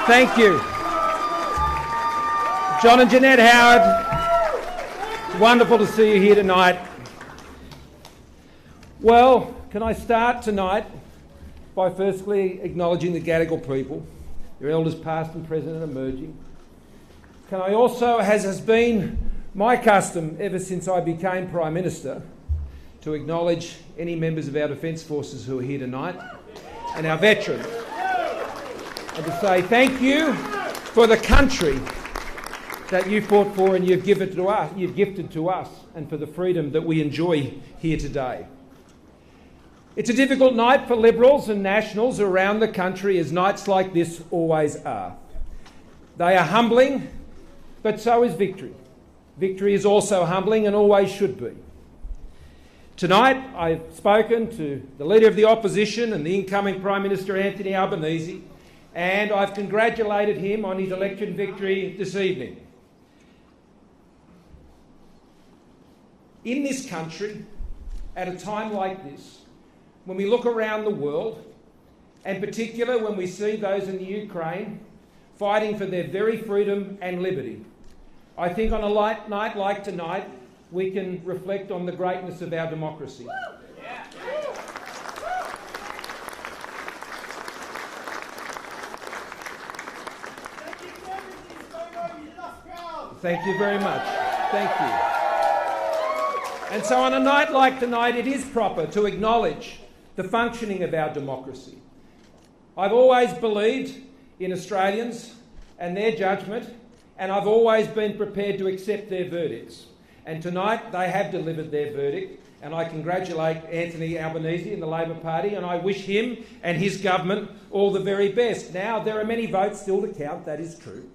Thank you. John and Jeanette Howard, it's wonderful to see you here tonight. Well, can I start tonight by firstly acknowledging the Gadigal people, your elders past and present and emerging. Can I also, as has been my custom ever since I became Prime Minister, to acknowledge any members of our Defence Forces who are here tonight and our veterans, and to say thank you for the country that you fought for and you've gifted to us, and for the freedom that we enjoy here today. It's a difficult night for Liberals and Nationals around the country, as nights like this always are. They are humbling, but so is victory. Victory is also humbling and always should be. Tonight I've spoken to the Leader of the Opposition and the incoming Prime Minister Anthony Albanese, and I've congratulated him on his election victory this evening. In this country, at a time like this, when we look around the world, and particularly when we see those in the Ukraine fighting for their very freedom and liberty, I think on a light night like tonight, we can reflect on the greatness of our democracy. Thank you very much. Thank you. And so on a night like tonight, it is proper to acknowledge the functioning of our democracy. I've always believed in Australians and their judgment, and I've always been prepared to accept their verdicts. And tonight they have delivered their verdict, and I congratulate Anthony Albanese and the Labor Party, and I wish him and his government all the very best. Now, there are many votes still to count, that is true.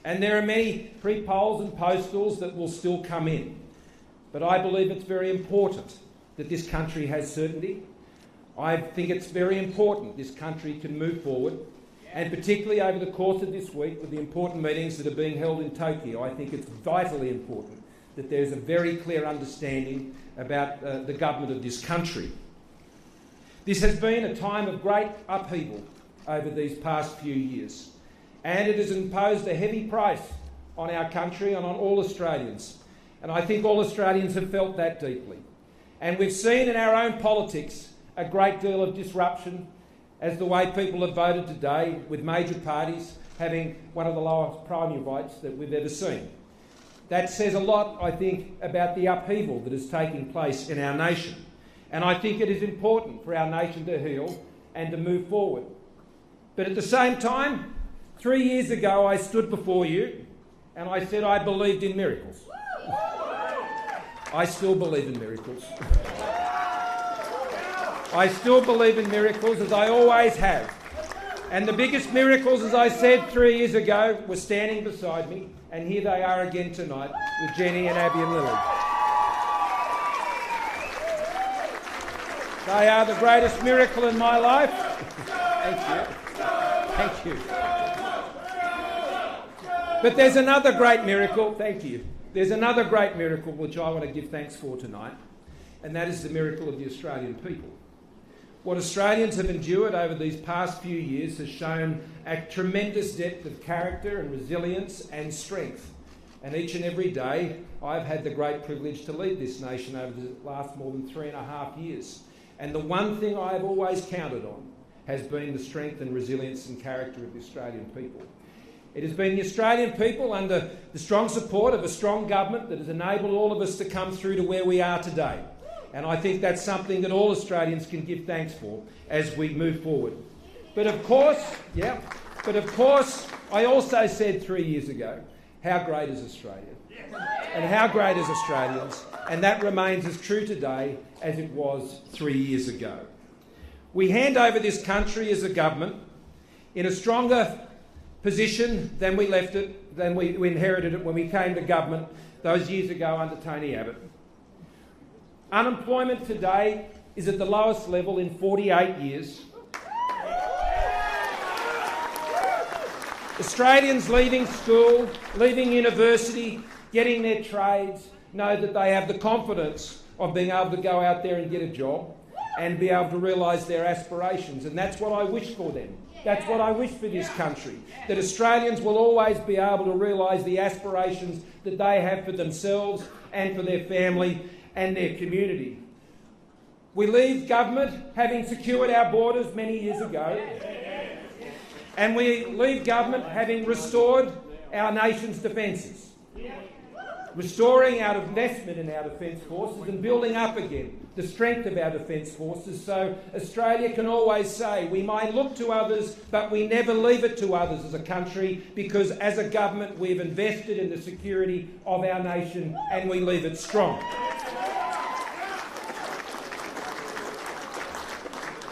And there are many pre-polls and postals that will still come in. But I believe it's very important that this country has certainty. I think it's very important this country can move forward, and particularly over the course of this week with the important meetings that are being held in Tokyo, I think it's vitally important that there's a very clear understanding about the government of this country. This has been a time of great upheaval over these past few years, and it has imposed a heavy price on our country and on all Australians. And I think all Australians have felt that deeply. And we've seen in our own politics a great deal of disruption as the way people have voted today, with major parties having one of the lowest primary votes that we've ever seen. That says a lot, I think, about the upheaval that is taking place in our nation. And I think it is important for our nation to heal and to move forward. But at the same time, 3 years ago I stood before you and I said I believed in miracles. I still believe in miracles. I still believe in miracles, as I always have. And the biggest miracles, as I said 3 years ago, were standing beside me, and here they are again tonight with Jenny and Abby and Lily. They are the greatest miracle in my life. Thank you. Thank you. But there's another great miracle. Thank you. There's another great miracle which I want to give thanks for tonight, and that is the miracle of the Australian people. What Australians have endured over these past few years has shown a tremendous depth of character and resilience and strength. And each and every day, I've had the great privilege to lead this nation over the last more than 3.5 years. And the one thing I have always counted on has been the strength and resilience and character of the Australian people. It has been the Australian people, under the strong support of a strong government, that has enabled all of us to come through to where we are today. And I think that's something that all Australians can give thanks for as we move forward. But of course, I also said 3 years ago, how great is Australia? And how great is Australians? And that remains as true today as it was 3 years ago. We hand over this country as a government in a stronger position than we left it, than we inherited it when we came to government those years ago under Tony Abbott. Unemployment today is at the lowest level in 48 years. Australians leaving school, leaving university, getting their trades, know that they have the confidence of being able to go out there and get a job and be able to realise their aspirations. And that's what I wish for them. That's what I wish for this country, that Australians will always be able to realise the aspirations that they have for themselves and for their family and their community. We leave government having secured our borders many years ago, and we leave government having restored our nation's defences, restoring our investment in our defence forces and building up again the strength of our defence forces, so Australia can always say we might look to others but we never leave it to others as a country, because as a government we've invested in the security of our nation and we leave it strong.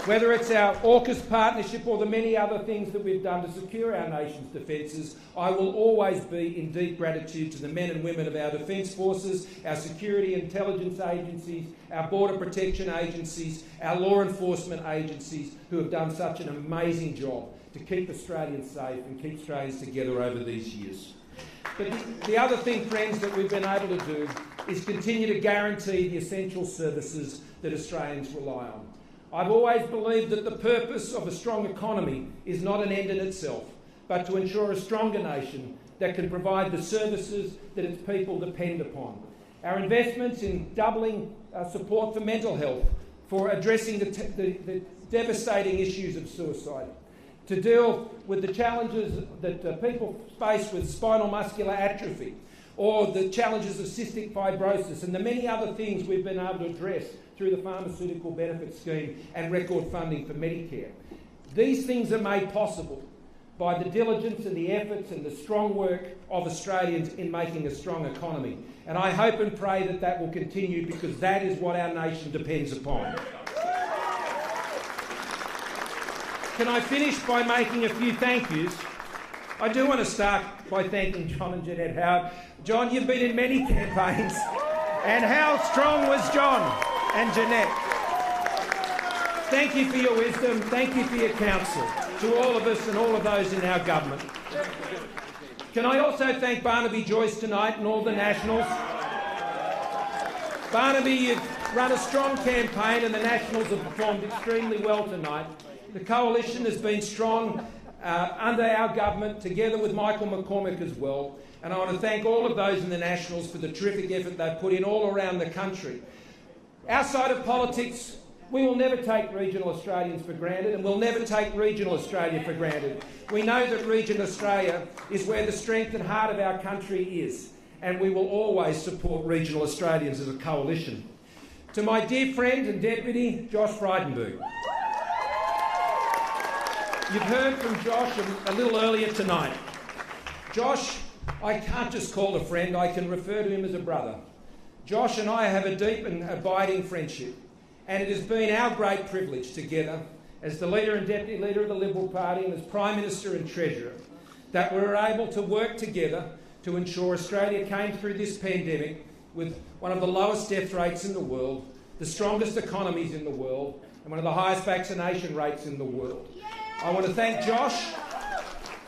Whether it's our AUKUS partnership or the many other things that we've done to secure our nation's defences, I will always be in deep gratitude to the men and women of our defence forces, our security intelligence agencies, our border protection agencies, our law enforcement agencies, who have done such an amazing job to keep Australians safe and keep Australians together over these years. But the other thing, friends, that we've been able to do is continue to guarantee the essential services that Australians rely on. I've always believed that the purpose of a strong economy is not an end in itself, but to ensure a stronger nation that can provide the services that its people depend upon. Our investments in doubling support for mental health, for addressing the devastating issues of suicide, to deal with the challenges that people face with spinal muscular atrophy, or the challenges of cystic fibrosis, and the many other things we've been able to address through the Pharmaceutical Benefit Scheme and record funding for Medicare. These things are made possible by the diligence and the efforts and the strong work of Australians in making a strong economy. And I hope and pray that that will continue, because that is what our nation depends upon. Can I finish by making a few thank yous? I do want to start by thanking John and Jeanette Howard. John, you've been in many campaigns, and how strong was John and Jeanette? Thank you for your wisdom, thank you for your counsel to all of us and all of those in our government. Can I also thank Barnaby Joyce tonight and all the Nationals? Barnaby, you've run a strong campaign and the Nationals have performed extremely well tonight. The coalition has been strong under our government, together with Michael McCormick as well. And I want to thank all of those in the Nationals for the terrific effort they've put in all around the country. Outside of politics, we will never take regional Australians for granted, and we'll never take regional Australia for granted. We know that regional Australia is where the strength and heart of our country is, and we will always support regional Australians as a coalition. To my dear friend and deputy, Josh Frydenberg. You've heard from Josh a little earlier tonight. Josh, I can't just call a friend, I can refer to him as a brother. Josh and I have a deep and abiding friendship, and it has been our great privilege together, as the leader and deputy leader of the Liberal Party and as Prime Minister and Treasurer, that we were able to work together to ensure Australia came through this pandemic with one of the lowest death rates in the world, the strongest economies in the world, and one of the highest vaccination rates in the world. I want to thank Josh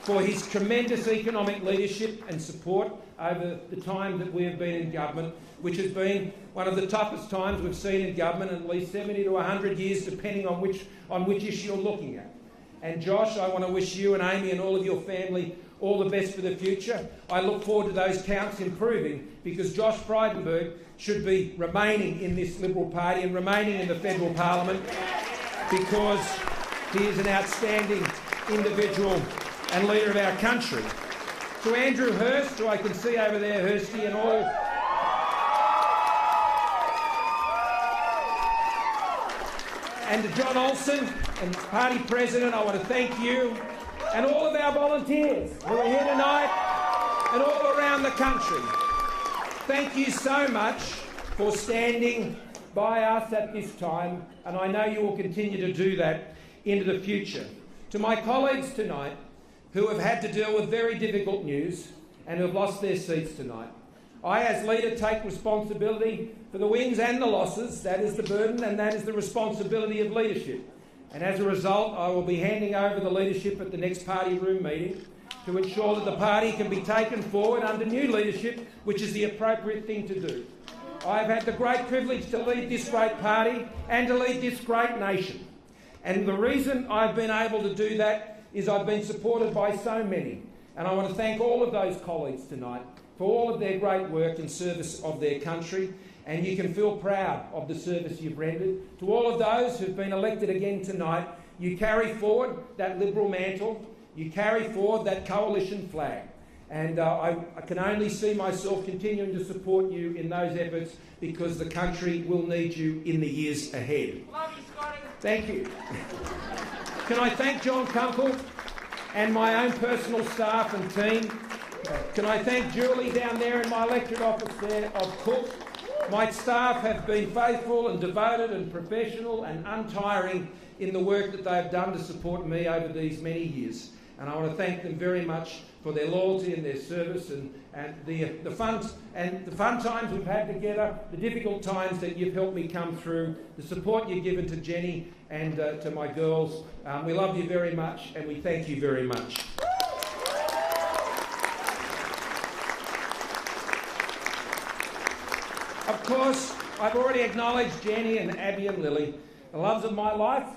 for his tremendous economic leadership and support over the time that we have been in government, which has been one of the toughest times we've seen in government in at least 70 to 100 years, depending on which issue you're looking at. And Josh, I want to wish you and Amy and all of your family all the best for the future. I look forward to those counts improving, because Josh Frydenberg should be remaining in this Liberal Party and remaining in the federal parliament, because he is an outstanding individual and leader of our country. To Andrew Hurst, who I can see over there, Hursty, and all. And to John Olsen, and Party President, I want to thank you and all of our volunteers who are here tonight and all around the country. Thank you so much for standing by us at this time, and I know you will continue to do that into the future. To my colleagues tonight who have had to deal with very difficult news and who have lost their seats tonight, I as leader take responsibility for the wins and the losses. That is the burden and that is the responsibility of leadership. And as a result, I will be handing over the leadership at the next party room meeting to ensure that the party can be taken forward under new leadership, which is the appropriate thing to do. I have had the great privilege to lead this great party and to lead this great nation. And the reason I've been able to do that is I've been supported by so many. And I want to thank all of those colleagues tonight for all of their great work in service of their country. And you can feel proud of the service you've rendered. To all of those who've been elected again tonight, you carry forward that Liberal mantle, you carry forward that coalition flag. And I can only see myself continuing to support you in those efforts because the country will need you in the years ahead. Love you, Scotty. Thank you. Can I thank John Kunkel and my own personal staff and team? Can I thank Julie down there in my electorate office there of Cook? My staff have been faithful and devoted and professional and untiring in the work that they have done to support me over these many years. And I want to thank them very much for their loyalty and their service and the fun times we've had together, the difficult times that you've helped me come through, the support you've given to Jenny and to my girls. We love you very much and we thank you very much. Of course, I've already acknowledged Jenny and Abby and Lily, the loves of my life.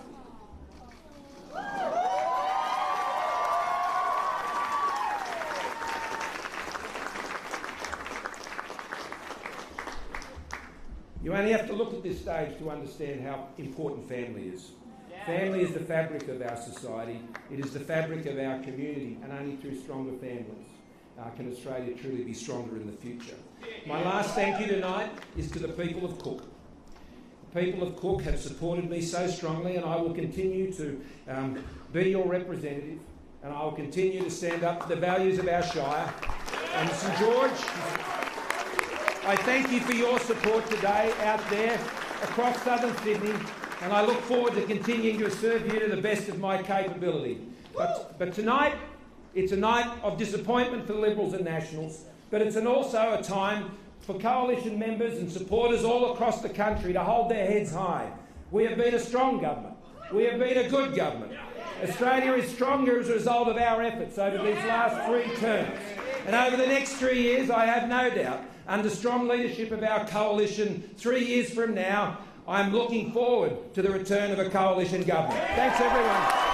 You only have to look at this stage to understand how important family is. Family is the fabric of our society. It is the fabric of our community, and only through stronger families can Australia truly be stronger in the future. My last thank you tonight is to the people of Cook. The people of Cook have supported me so strongly, and I will continue to be your representative, and I will continue to stand up for the values of our Shire. And St George, I thank you for your support today out there across southern Sydney, and I look forward to continuing to serve you to the best of my capability. But tonight, it's a night of disappointment for the Liberals and Nationals, but it's also a time for coalition members and supporters all across the country to hold their heads high. We have been a strong government. We have been a good government. Australia is stronger as a result of our efforts over these last 3 terms. And over the next 3 years, I have no doubt, under strong leadership of our coalition, 3 years from now, I'm looking forward to the return of a coalition government. Thanks, everyone.